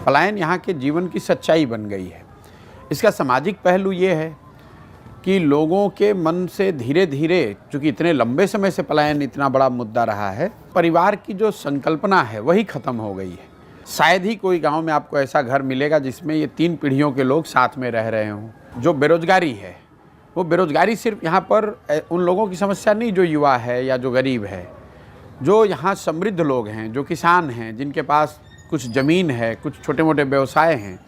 पलायन यहाँ के जीवन की सच्चाई बन गई है। इसका सामाजिक पहलू ये है कि लोगों के मन से धीरे धीरे, चूँकि इतने लंबे समय से पलायन इतना बड़ा मुद्दा रहा है, परिवार की जो संकल्पना है वही ख़त्म हो गई है। शायद ही कोई गांव में आपको ऐसा घर मिलेगा जिसमें ये 3 पीढ़ियों के लोग साथ में रह रहे हों। जो बेरोजगारी है, वो बेरोजगारी सिर्फ यहाँ पर उन लोगों की समस्या नहीं जो युवा है या जो गरीब है। जो यहाँ समृद्ध लोग हैं, जो किसान हैं, जिनके पास कुछ ज़मीन है, कुछ छोटे मोटे व्यवसाय हैं,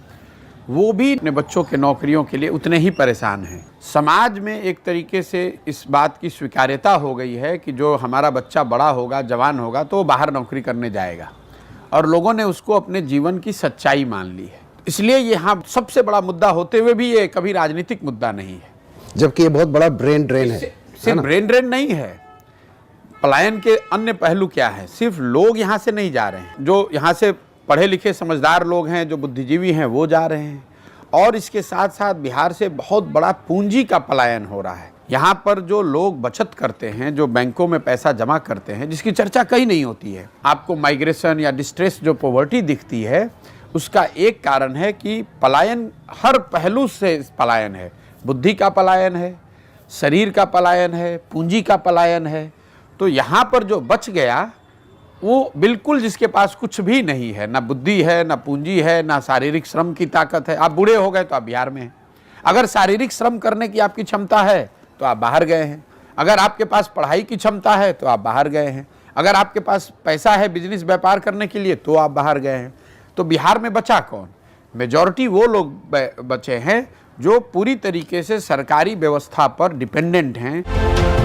वो भी अपने बच्चों के नौकरियों के लिए उतने ही परेशान हैं। समाज में एक तरीके से इस बात की स्वीकार्यता हो गई है कि जो हमारा बच्चा बड़ा होगा, जवान होगा, तो वो बाहर नौकरी करने जाएगा, और लोगों ने उसको अपने जीवन की सच्चाई मान ली है। इसलिए यहाँ सबसे बड़ा मुद्दा होते हुए भी ये कभी राजनीतिक मुद्दा नहीं है, जबकि ये बहुत बड़ा ब्रेन ड्रेन है। सिर्फ ब्रेन ड्रेन नहीं है, पलायन के अन्य पहलू क्या है। सिर्फ लोग यहाँ से नहीं जा रहे हैं, जो यहाँ से पढ़े लिखे समझदार लोग हैं, जो बुद्धिजीवी हैं, वो जा रहे हैं, और इसके साथ साथ बिहार से बहुत बड़ा पूंजी का पलायन हो रहा है। यहाँ पर जो लोग बचत करते हैं, जो बैंकों में पैसा जमा करते हैं, जिसकी चर्चा कहीं नहीं होती है, आपको माइग्रेशन या डिस्ट्रेस जो पॉवर्टी दिखती है, उसका एक कारण है कि पलायन हर पहलू से पलायन है। बुद्धि का पलायन है, शरीर का पलायन है, पूंजी का पलायन है। तो यहाँ पर जो बच गया वो बिल्कुल जिसके पास कुछ भी नहीं है, ना बुद्धि है, ना पूंजी है, ना शारीरिक श्रम की ताकत है। आप बूढ़े हो गए तो आप बिहार में हैं। अगर शारीरिक श्रम करने की आपकी क्षमता है तो आप बाहर गए हैं। अगर आपके पास पढ़ाई की क्षमता है तो आप बाहर गए हैं। अगर आपके पास पैसा है बिजनेस व्यापार करने के लिए तो आप बाहर गए हैं। तो बिहार में बचा कौन? मेजॉरिटी वो लोग बचे हैं जो पूरी तरीके से सरकारी व्यवस्था पर डिपेंडेंट हैं।